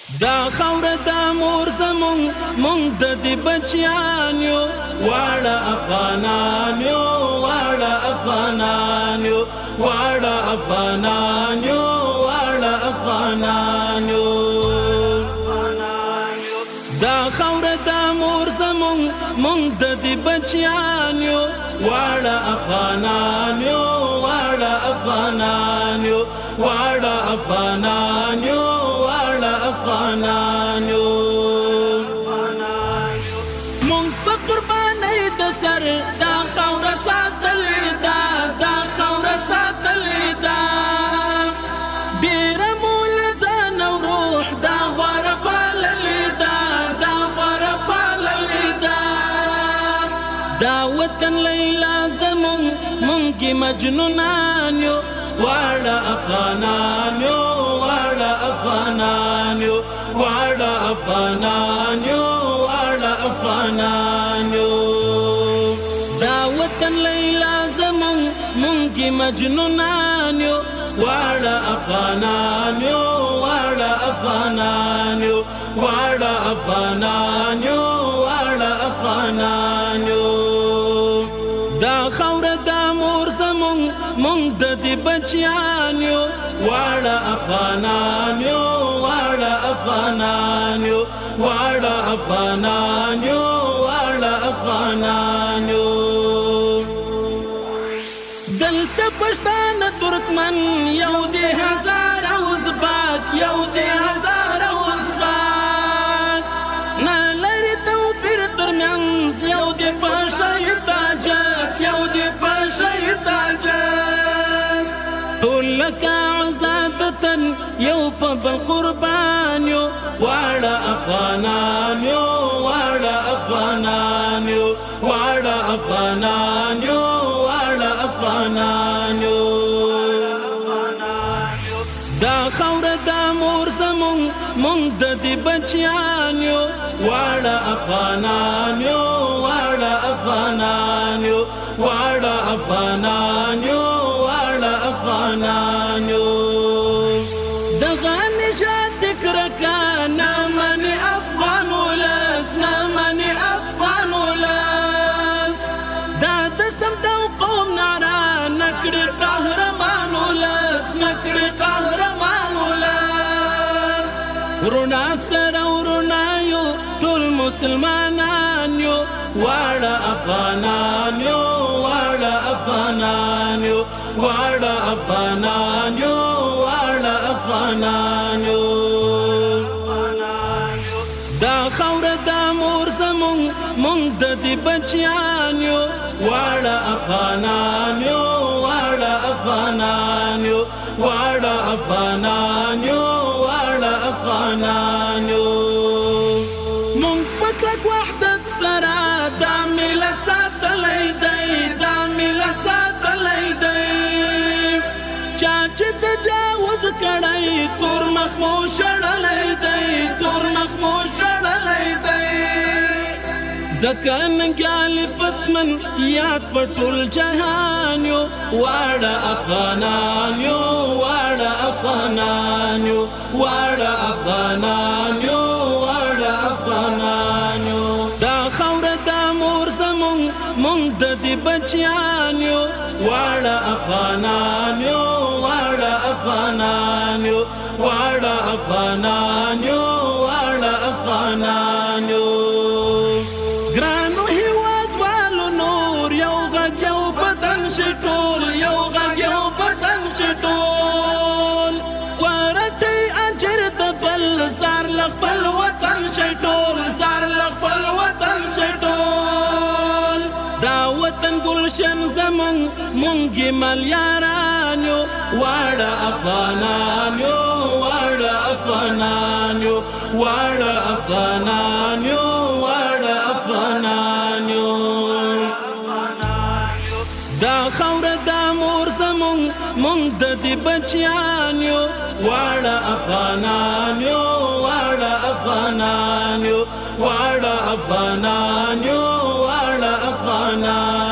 دا خاوره دا مور زمون مونږ د دې بچیان یو واړه افغانان یو واړه افغانان یو واړه افغانان یو واړه افغانان یو دا خاوره دا مور زمون مونږ د دې بچیان یو واړه افغانان یو واړه افغانان یو واړه افغانان یو افغانان یو مونږ په قربانۍ د سر دا خاوره ساتلې ده دا خاوره ساتلې ده ډېره مو له ځان او روح دا غوره پاللې ده دا غوره پاللې ده دا وطن لیلا زمونږ مونږ یې مجنونان یو واړه افغانان یو واړه افغانان یو واړه افغانان یو واړه افغانان یو دا وطن لیلا زمون مونږ یې مجنونان یو واړه افغانان یو واړه افغانان یو واړه افغانان یو واړه افغانان یو دا خاوره دا مور زمون مونږ د دې بچیان یو واړه افغانان یو واړه افغانان یو واړه افغانان یو واړه افغانان یو دلته پښتانه ترکمن یو دې هزاره ازبک یو دې هزاره ازبک نه لري توفیر ترمنځ یو دې پاشای تاجک یو دې پاشای تاجک ټول لکه عزادتن یو په بل قربان یو واړه افغانان یو واړه افغانان یو واړه افغانان یو واړه افغانان یو دا خاوره دا مور زمون مونږ د دې بچیان یو واړه افغانان یو واړه افغانان یو واړه افغانان یو واړه افغانان یو دغه نجات کرکا نامنی افغان ولس نامنی افغان ولس دا د سمت او قوم نعره نکړي قهرمان ولس نکړي قهرمان ولس ورنا سره ورنا یو ټول مسلمانان یو واړه افغانان یو واړه افغانان یو واړه افغانان یو واړه افغانان یو دا خاوره دا مور زمون مونږ د دې بچیان یو واړه افغانان یو واړه افغانان یو واړه افغانان یو واړه افغانان یو مونږ په کلک وحدت سره دا ملت ساتلی دی دا ملت ساتلی دی چا چې تجاوز کړی تور مخ مو شړلی دی تور مخ مو شړلی دی ځکه ننګیال پتمن یاد په ټول جهان یو واړه افغانان یو واړه افغانان یو واړه افغانان یو واړه افغانان یو دا خاوره دا مور زمون مونږ د دې بچیان یو واړه افغانان یو واړه افغانان یو واړه افغانان یو واړه افغانان یو ګرانو هیوادوالو نور یو غږ یو بدن شي ټول یو غږ یو بدن شي ټول ورټي اجر د بل زار له خپل وطن شي ټول زار له خپل وطن شي ټول دا وطن ګلشن زمون مونږ یې ملیاران یو واړه افغانان یو واړه افغانان یو واړه افغانان یو واړه افغانان یو دا خاوره دا مور زمون مونږ د دې بچیان یو واړه افغانان یو واړه افغانان یو واړه افغانان یو واړه افغانان